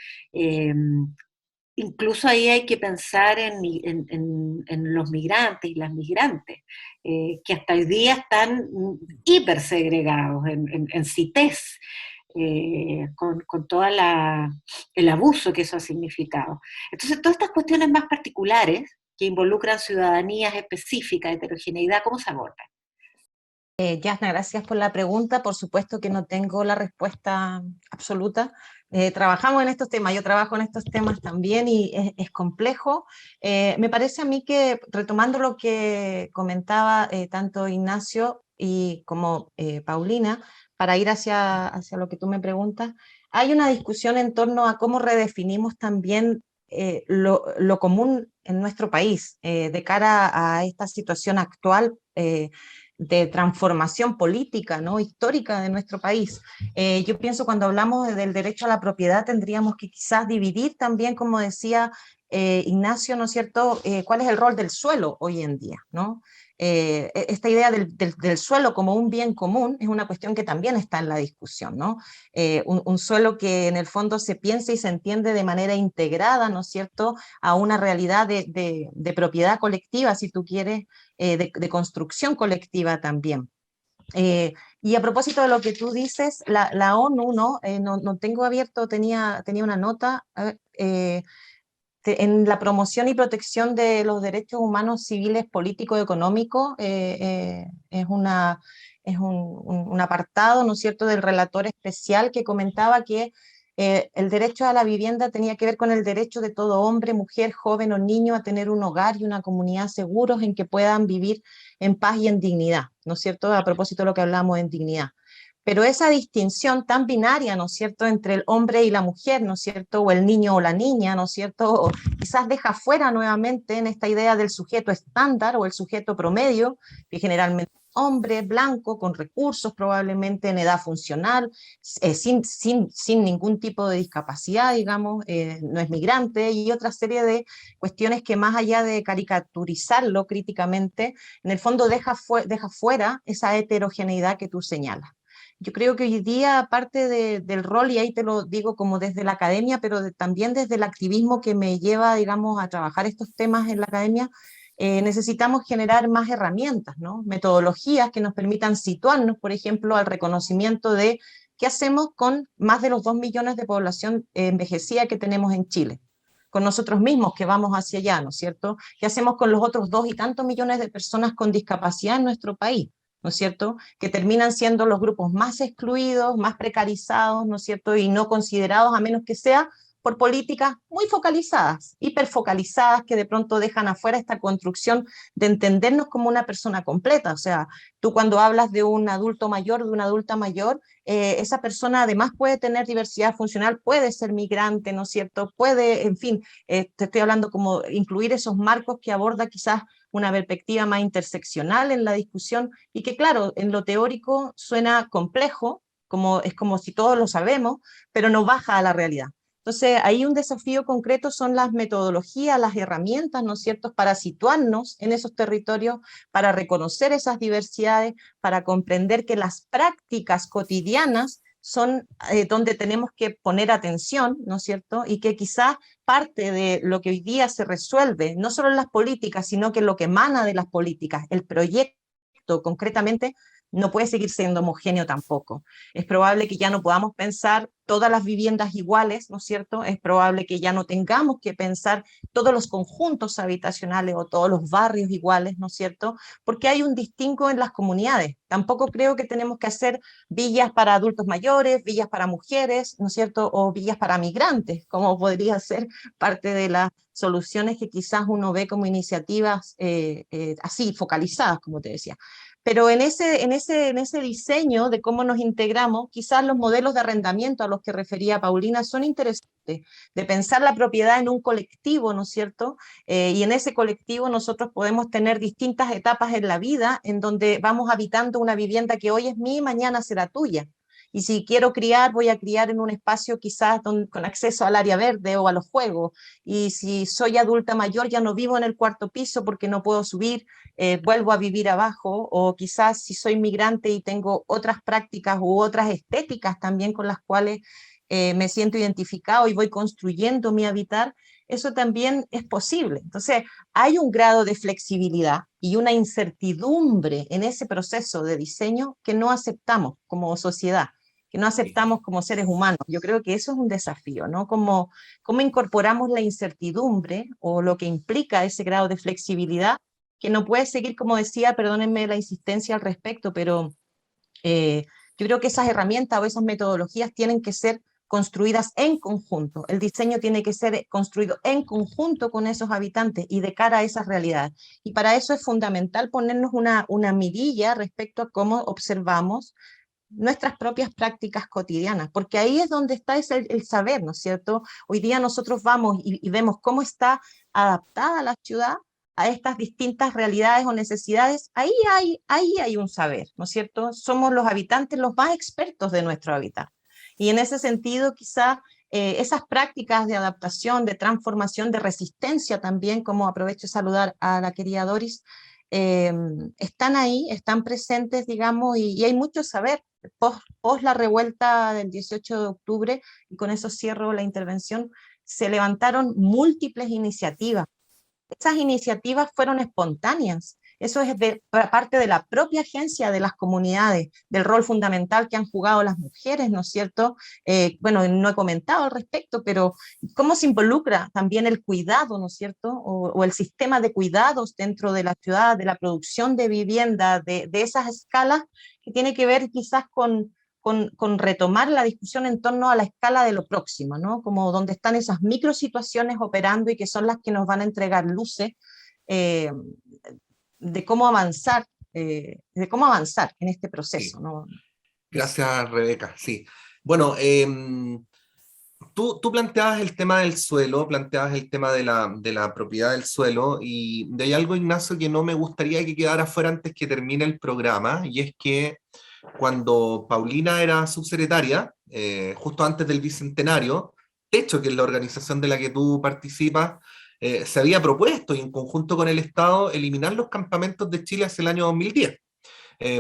Incluso ahí hay que pensar en los migrantes y las migrantes, que hasta hoy día están hiper segregados en CITES, con todo el abuso que eso ha significado. Entonces, todas estas cuestiones más particulares que involucran ciudadanías específicas, heterogeneidad, ¿cómo se abordan? Yasna, gracias por la pregunta. Por supuesto que no tengo la respuesta absoluta. Trabajamos en estos temas, yo trabajo en estos temas también y es complejo. Me parece a mí que, retomando lo que comentaba tanto Ignacio y como Paulina, para ir hacia lo que tú me preguntas, hay una discusión en torno a cómo redefinimos también lo común en nuestro país de cara a esta situación actual de transformación política, ¿no? Histórica de nuestro país. Yo pienso cuando hablamos del derecho a la propiedad tendríamos que quizás dividir también, como decía Ignacio, ¿no es cierto?, cuál es el rol del suelo hoy en día, ¿no? Esta idea del suelo como un bien común es una cuestión que también está en la discusión, ¿no? Un suelo que en el fondo se piensa y se entiende de manera integrada, ¿no es cierto?, a una realidad de propiedad colectiva, si tú quieres, de construcción colectiva también. Y a propósito de lo que tú dices, la ONU, no tengo abierto, tenía una nota, en la promoción y protección de los derechos humanos civiles, políticos y económicos, es un apartado, ¿no es cierto?, del relator especial que comentaba que el derecho a la vivienda tenía que ver con el derecho de todo hombre, mujer, joven o niño a tener un hogar y una comunidad seguros en que puedan vivir en paz y en dignidad, ¿no es cierto?, a propósito de lo que hablamos en dignidad. Pero esa distinción tan binaria, ¿no es cierto?, entre el hombre y la mujer, ¿no es cierto?, o el niño o la niña, ¿no es cierto?, o quizás deja fuera nuevamente en esta idea del sujeto estándar o el sujeto promedio, que generalmente hombre, blanco, con recursos, probablemente en edad funcional, sin ningún tipo de discapacidad, digamos, no es migrante, y otra serie de cuestiones que más allá de caricaturizarlo críticamente, en el fondo deja fuera esa heterogeneidad que tú señalas. Yo creo que hoy día, aparte del rol, y ahí te lo digo como desde la academia, pero también desde el activismo que me lleva, digamos, a trabajar estos temas en la academia, necesitamos generar más herramientas, ¿no? Metodologías que nos permitan situarnos, por ejemplo, al reconocimiento de qué hacemos con más de los 2 millones de población envejecida que tenemos en Chile, con nosotros mismos que vamos hacia allá, ¿no es cierto? ¿Qué hacemos con los otros 2 y tantos millones de personas con discapacidad en nuestro país? ¿No es cierto? Que terminan siendo los grupos más excluidos, más precarizados, ¿no es cierto? Y no considerados, a menos que sea por políticas muy focalizadas, hiperfocalizadas, que de pronto dejan afuera esta construcción de entendernos como una persona completa. O sea, tú cuando hablas de un adulto mayor, de una adulta mayor, esa persona además puede tener diversidad funcional, puede ser migrante, ¿no es cierto? Puede, en fin, te estoy hablando como incluir esos marcos que aborda quizás una perspectiva más interseccional en la discusión, y que claro, en lo teórico suena complejo, es como si todos lo sabemos, pero no baja a la realidad. Entonces, ahí un desafío concreto son las metodologías, las herramientas, ¿no es cierto?, para situarnos en esos territorios, para reconocer esas diversidades, para comprender que las prácticas cotidianas son donde tenemos que poner atención, ¿no es cierto?, y que quizás parte de lo que hoy día se resuelve, no solo en las políticas, sino que lo que emana de las políticas, el proyecto concretamente, no puede seguir siendo homogéneo tampoco. Es probable que ya no podamos pensar todas las viviendas iguales, ¿no es cierto? Es probable que ya no tengamos que pensar todos los conjuntos habitacionales o todos los barrios iguales, ¿no es cierto? Porque hay un distingo en las comunidades. Tampoco creo que tenemos que hacer villas para adultos mayores, villas para mujeres, ¿no es cierto? O villas para migrantes, como podría ser parte de las soluciones que quizás uno ve como iniciativas así, focalizadas, como te decía. Pero en ese diseño de cómo nos integramos, quizás los modelos de arrendamiento a los que refería Paulina son interesantes, de pensar la propiedad en un colectivo, ¿no es cierto? Y en ese colectivo nosotros podemos tener distintas etapas en la vida en donde vamos habitando una vivienda que hoy es mía y mañana será tuya. Y si quiero criar, voy a criar en un espacio quizás con acceso al área verde o a los juegos. Y si soy adulta mayor, ya no vivo en el cuarto piso porque no puedo subir, vuelvo a vivir abajo. O quizás si soy migrante y tengo otras prácticas u otras estéticas también con las cuales me siento identificado y voy construyendo mi habitar, eso también es posible. Entonces, hay un grado de flexibilidad y una incertidumbre en ese proceso de diseño que no aceptamos como sociedad, que no aceptamos como seres humanos. Yo creo que eso es un desafío, ¿no? Cómo incorporamos la incertidumbre o lo que implica ese grado de flexibilidad, que no puede seguir, como decía, perdónenme la insistencia al respecto, pero yo creo que esas herramientas o esas metodologías tienen que ser construidas en conjunto. El diseño tiene que ser construido en conjunto con esos habitantes y de cara a esas realidades. Y para eso es fundamental ponernos una mirilla respecto a cómo observamos nuestras propias prácticas cotidianas, porque ahí es donde está el saber, ¿no es cierto? Hoy día nosotros vamos y vemos cómo está adaptada la ciudad a estas distintas realidades o necesidades. Ahí hay un saber, ¿no es cierto? Somos los habitantes los más expertos de nuestro hábitat. Y en ese sentido, quizá esas prácticas de adaptación, de transformación, de resistencia también, como aprovecho de saludar a la querida Doris, están ahí, están presentes, digamos, y hay mucho saber. Post la revuelta del 18 de octubre, y con eso cierro la intervención, se levantaron múltiples iniciativas. Esas iniciativas fueron espontáneas. Eso es parte de la propia agencia de las comunidades, del rol fundamental que han jugado las mujeres, ¿no es cierto? Bueno, no he comentado al respecto, pero cómo se involucra también el cuidado, ¿no es cierto? O el sistema de cuidados dentro de la ciudad, de la producción de vivienda, de esas escalas que tiene que ver quizás con retomar la discusión en torno a la escala de lo próximo, ¿no? Como donde están esas microsituaciones operando y que son las que nos van a entregar luces de cómo avanzar en este proceso, Sí. ¿no? Gracias, Rebeca. Sí. Bueno, tú planteabas el tema del suelo, planteabas el tema de la propiedad del suelo, y hay algo, Ignacio, que no me gustaría que quedara fuera antes que termine el programa, y es que cuando Paulina era subsecretaria, justo antes del Bicentenario, Techo, que es la organización de la que tú participas, se había propuesto, y en conjunto con el Estado, eliminar los campamentos de Chile hacia el año 2010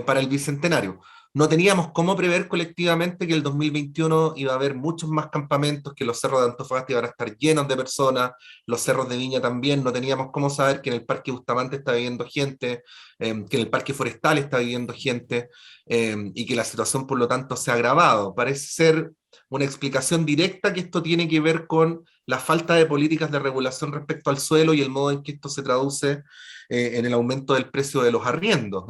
para el Bicentenario. No teníamos cómo prever colectivamente que el 2021 iba a haber muchos más campamentos, que los cerros de Antofagasta iban a estar llenos de personas, los cerros de Viña también. No teníamos cómo saber que en el Parque Bustamante está viviendo gente, que en el Parque Forestal está viviendo gente, y que la situación por lo tanto se ha agravado. Parece ser una explicación directa que esto tiene que ver con la falta de políticas de regulación respecto al suelo y el modo en que esto se traduce en el aumento del precio de los arriendos.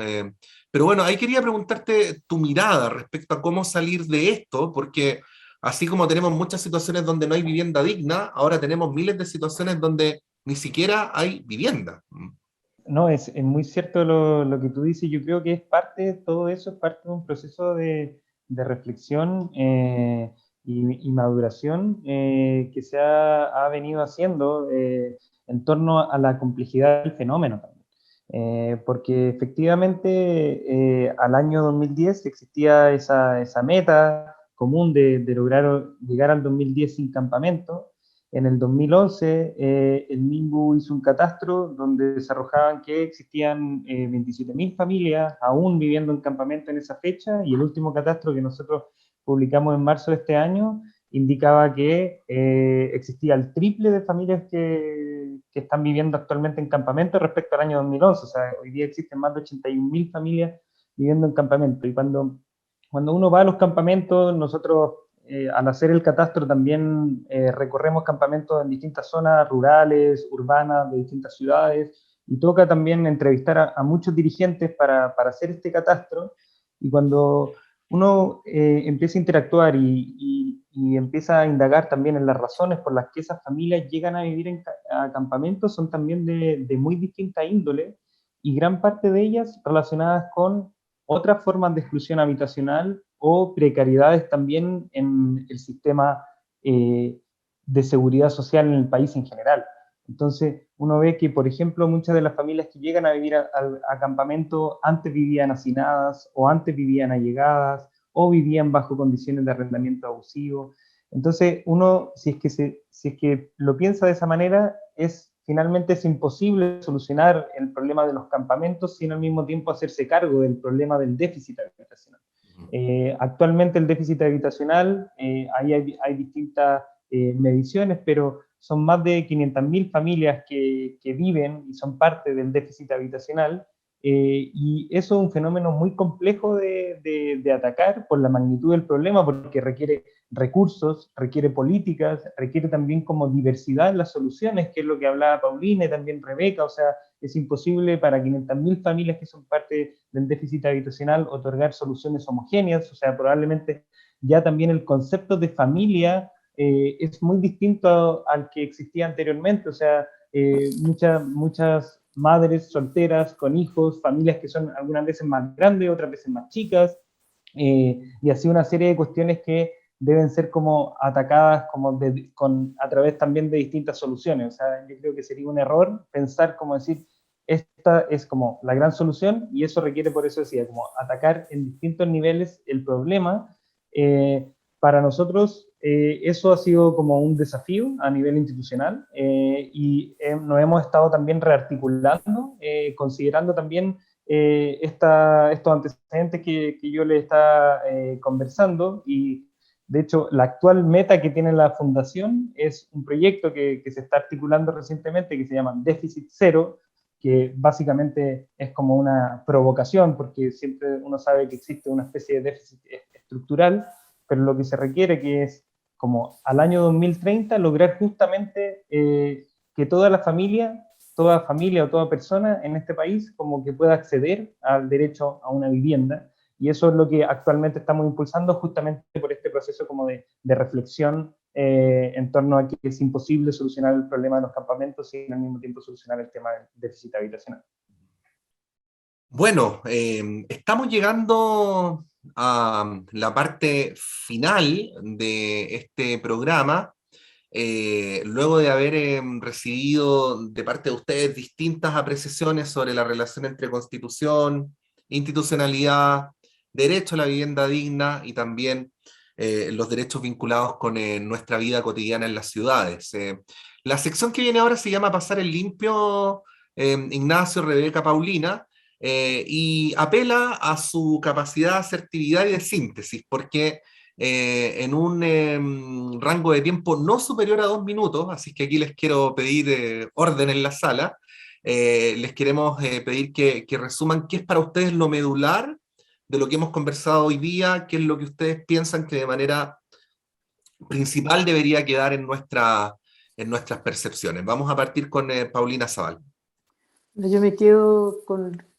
Pero bueno, ahí quería preguntarte tu mirada respecto a cómo salir de esto, porque así como tenemos muchas situaciones donde no hay vivienda digna, ahora tenemos miles de situaciones donde ni siquiera hay vivienda. No, es muy cierto lo que tú dices. Yo creo que es parte, todo eso es parte de un proceso de reflexión y maduración que se ha venido haciendo en torno a la complejidad del fenómeno también. Porque efectivamente al año 2010 existía esa meta común de lograr llegar al 2010 sin campamento. En el 2011 el MIMBU hizo un catastro donde se arrojaban que existían 27.000 familias aún viviendo en campamento en esa fecha, y el último catastro que nosotros publicamos en marzo de este año indicaba que existía el triple de familias que están viviendo actualmente en campamento respecto al año 2011. O sea, hoy día existen más de 81.000 familias viviendo en campamento. Y cuando uno va a los campamentos, nosotros al hacer el catastro también recorremos campamentos en distintas zonas rurales, urbanas, de distintas ciudades, y toca también entrevistar a muchos dirigentes para hacer este catastro. Y cuando uno empieza a interactuar y empieza a indagar también en las razones por las que esas familias llegan a vivir a campamentos, son también de muy distinta índole, y gran parte de ellas relacionadas con otras formas de exclusión habitacional o precariedades también en el sistema de seguridad social en el país en general. Entonces, uno ve que, por ejemplo, muchas de las familias que llegan a vivir a campamento antes vivían hacinadas, o antes vivían allegadas, o vivían bajo condiciones de arrendamiento abusivo. Entonces, uno, si es que lo piensa de esa manera, finalmente es imposible solucionar el problema de los campamentos sin al mismo tiempo hacerse cargo del problema del déficit habitacional. Actualmente el déficit habitacional, ahí hay distintas mediciones, pero son más de 500.000 familias que viven y son parte del déficit habitacional, y eso es un fenómeno muy complejo de atacar por la magnitud del problema, porque requiere recursos, requiere políticas, requiere también como diversidad en las soluciones, que es lo que hablaba Paulina y también Rebeca. O sea, es imposible para 500.000 familias que son parte del déficit habitacional otorgar soluciones homogéneas. O sea, probablemente ya también el concepto de familia es muy distinto al que existía anteriormente. O sea, muchas madres solteras con hijos, familias que son algunas veces más grandes, otras veces más chicas, y así una serie de cuestiones que deben ser como atacadas como a través también de distintas soluciones. O sea, yo creo que sería un error pensar como decir, esta es como la gran solución, y eso requiere, por eso decía, como atacar en distintos niveles el problema. Para nosotros eso ha sido como un desafío a nivel institucional, y nos hemos estado también rearticulando, considerando también estos antecedentes que yo les estaba conversando. Y de hecho, la actual meta que tiene la Fundación es un proyecto que se está articulando recientemente, que se llama Déficit Cero, que básicamente es como una provocación, porque siempre uno sabe que existe una especie de déficit estructural, pero lo que se requiere que es como al año 2030 lograr justamente que toda familia o toda persona en este país como que pueda acceder al derecho a una vivienda. Y eso es lo que actualmente estamos impulsando, justamente por este proceso como de reflexión en torno a que es imposible solucionar el problema de los campamentos sin al mismo tiempo solucionar el tema del déficit habitacional. Bueno, estamos llegando a la parte final de este programa, luego de haber recibido de parte de ustedes distintas apreciaciones sobre la relación entre constitución, institucionalidad, derecho a la vivienda digna y también los derechos vinculados con nuestra vida cotidiana en las ciudades. La sección que viene ahora se llama Pasar el Limpio, Ignacio, Rebeca, Paulina, y apela a su capacidad de asertividad y de síntesis, porque en un rango de tiempo no superior a 2 minutos, así que aquí les quiero pedir orden en la sala, les queremos pedir que resuman qué es para ustedes lo medular de lo que hemos conversado hoy día, qué es lo que ustedes piensan que de manera principal debería quedar en nuestras percepciones. Vamos a partir con Paulina Zaval. Yo me quedo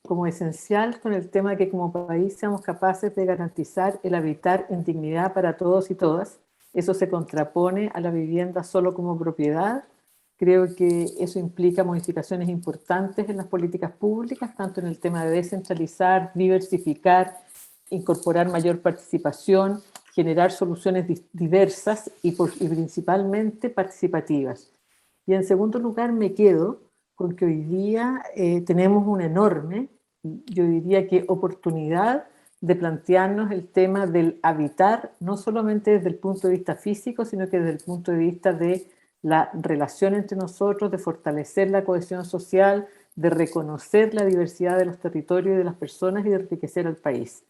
como esencial con el tema de que como país seamos capaces de garantizar el habitar en dignidad para todos y todas. Eso se contrapone a la vivienda solo como propiedad. Creo que eso implica modificaciones importantes en las políticas públicas, tanto en el tema de descentralizar, diversificar, incorporar mayor participación, generar soluciones diversas y principalmente participativas. Y en segundo lugar me quedo con que hoy día tenemos una enorme, yo diría que oportunidad de plantearnos el tema del habitar, no solamente desde el punto de vista físico, sino que desde el punto de vista de la relación entre nosotros, de fortalecer la cohesión social, de reconocer la diversidad de los territorios y de las personas y de enriquecer al país.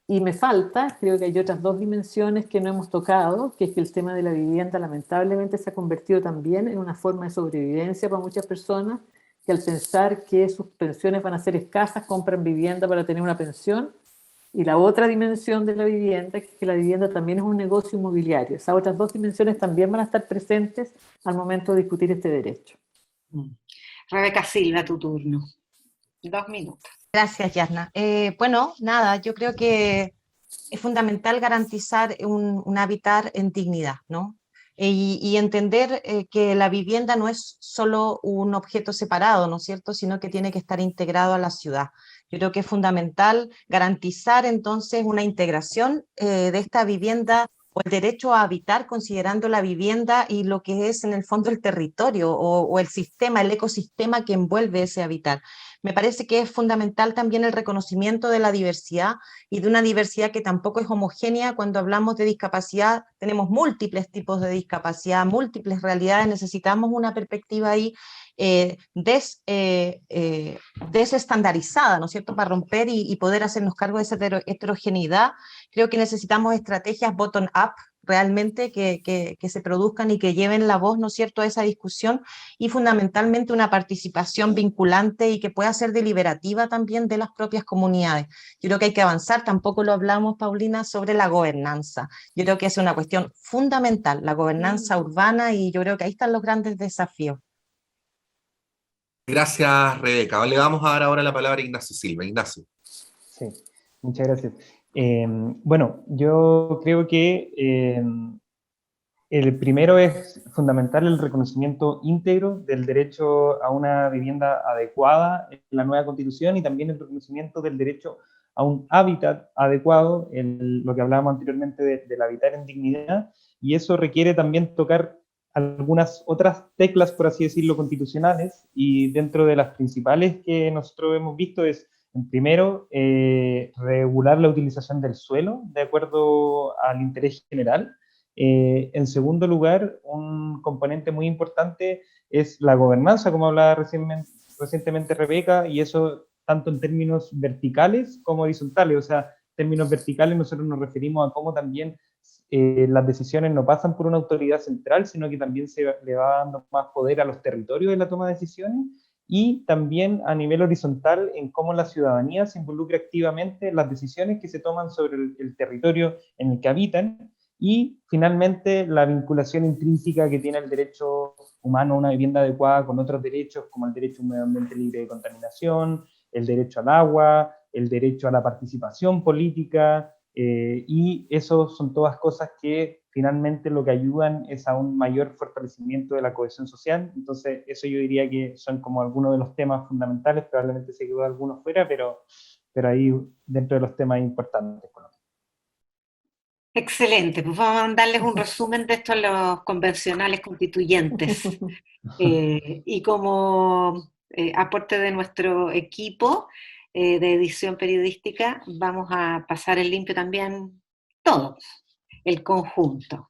Y me falta, creo que hay otras dos dimensiones que no hemos tocado, que es que el tema de la vivienda lamentablemente se ha convertido también en una forma de sobrevivencia para muchas personas, que al pensar que sus pensiones van a ser escasas, compran vivienda para tener una pensión. Y la otra dimensión de la vivienda, que es que la vivienda también es un negocio inmobiliario. Esas otras dos dimensiones también van a estar presentes al momento de discutir este derecho. Rebeca Silva, tu turno. 2 minutos. Gracias, Yasna. Bueno, nada, yo creo que es fundamental garantizar un habitar en dignidad, ¿no? Y entender que la vivienda no es solo un objeto separado, ¿no es cierto?, sino que tiene que estar integrado a la ciudad. Yo creo que es fundamental garantizar entonces una integración de esta vivienda o el derecho a habitar considerando la vivienda y lo que es en el fondo el territorio o el sistema, el ecosistema que envuelve ese habitar. Me parece que es fundamental también el reconocimiento de la diversidad y de una diversidad que tampoco es homogénea. Cuando hablamos de discapacidad, tenemos múltiples tipos de discapacidad, múltiples realidades, necesitamos una perspectiva ahí desestandarizada, ¿no es cierto?, para romper y poder hacernos cargo de esa heterogeneidad. Creo que necesitamos estrategias bottom-up, realmente que se produzcan y que lleven la voz, ¿no es cierto?, a esa discusión y fundamentalmente una participación vinculante y que pueda ser deliberativa también de las propias comunidades. Yo creo que hay que avanzar, tampoco lo hablamos, Paulina, sobre la gobernanza. Yo creo que es una cuestión fundamental, la gobernanza urbana, y yo creo que ahí están los grandes desafíos. Gracias, Rebeca. Le vamos a dar ahora la palabra a Ignacio Silva. Ignacio. Sí, muchas gracias. Bueno, yo creo que el primero es fundamental el reconocimiento íntegro del derecho a una vivienda adecuada en la nueva Constitución y también el reconocimiento del derecho a un hábitat adecuado, lo que hablábamos anteriormente del habitar en dignidad, y eso requiere también tocar algunas otras teclas, por así decirlo, constitucionales, y dentro de las principales que nosotros hemos visto es, en primero, regular la utilización del suelo de acuerdo al interés general. En segundo lugar, un componente muy importante es la gobernanza, como hablaba recientemente Rebeca, y eso tanto en términos verticales como horizontales. O sea, en términos verticales nosotros nos referimos a cómo también las decisiones no pasan por una autoridad central, sino que también se le va dando más poder a los territorios de la toma de decisiones, y también a nivel horizontal en cómo la ciudadanía se involucra activamente en las decisiones que se toman sobre el territorio en el que habitan. Y finalmente la vinculación intrínseca que tiene el derecho humano a una vivienda adecuada con otros derechos, como el derecho a un medio ambiente libre de contaminación, el derecho al agua, el derecho a la participación política, y eso son todas cosas que finalmente lo que ayudan es a un mayor fortalecimiento de la cohesión social. Entonces eso yo diría que son como algunos de los temas fundamentales, probablemente se quedó algunos fuera, pero ahí dentro de los temas importantes. Excelente, pues vamos a darles un resumen de esto a los convencionales constituyentes. Y como aporte de nuestro equipo de edición periodística, vamos a pasar el limpio también todo, el conjunto.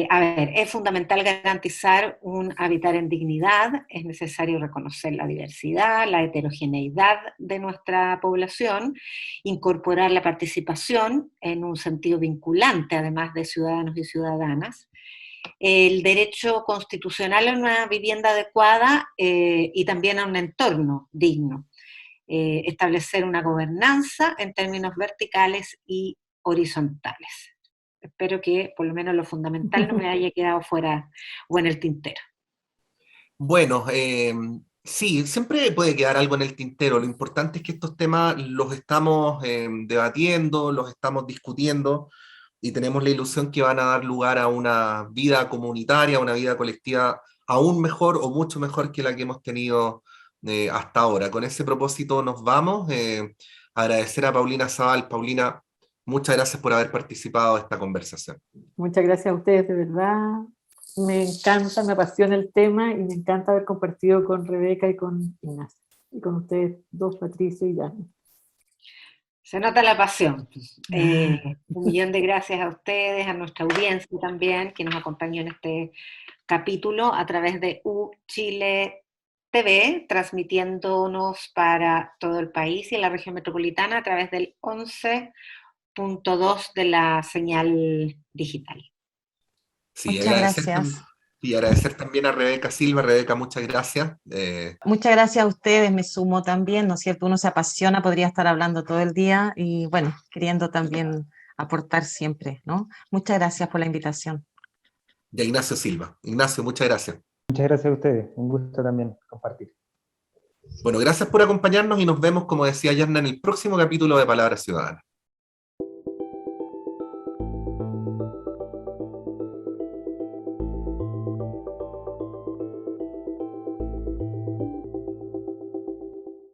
A ver, es fundamental garantizar un habitar en dignidad, es necesario reconocer la diversidad, la heterogeneidad de nuestra población, incorporar la participación en un sentido vinculante, además de ciudadanos y ciudadanas, el derecho constitucional a una vivienda adecuada y también a un entorno digno, establecer una gobernanza en términos verticales y horizontales. Espero que por lo menos lo fundamental no me haya quedado fuera o en el tintero. Bueno, sí, siempre puede quedar algo en el tintero. Lo importante es que estos temas los estamos debatiendo, los estamos discutiendo y tenemos la ilusión que van a dar lugar a una vida comunitaria, una vida colectiva aún mejor o mucho mejor que la que hemos tenido hasta ahora. Con ese propósito nos vamos. Agradecer a Paulina Zabal. Paulina, muchas gracias por haber participado de esta conversación. Muchas gracias a ustedes, de verdad. Me encanta, me apasiona el tema y me encanta haber compartido con Rebeca y con Ignacio. Y con ustedes dos, Patricio y Yasna. Se nota la pasión. Un millón de gracias a ustedes, a nuestra audiencia también, que nos acompañó en este capítulo a través de Chile TV, transmitiéndonos para todo el país y en la región metropolitana a través del 11.2 de la señal digital. Sí, Muchas gracias. Y agradecer también a Rebeca Silva. Rebeca, muchas gracias. Muchas gracias a ustedes, me sumo también, ¿no es cierto? Uno se apasiona, podría estar hablando todo el día y bueno, queriendo también aportar siempre, ¿no? Muchas gracias por la invitación. Y a Ignacio Silva. Ignacio, muchas gracias. Muchas gracias a ustedes, un gusto también compartir. Bueno, gracias por acompañarnos y nos vemos, como decía Yasna, en el próximo capítulo de Palabras Ciudadanas.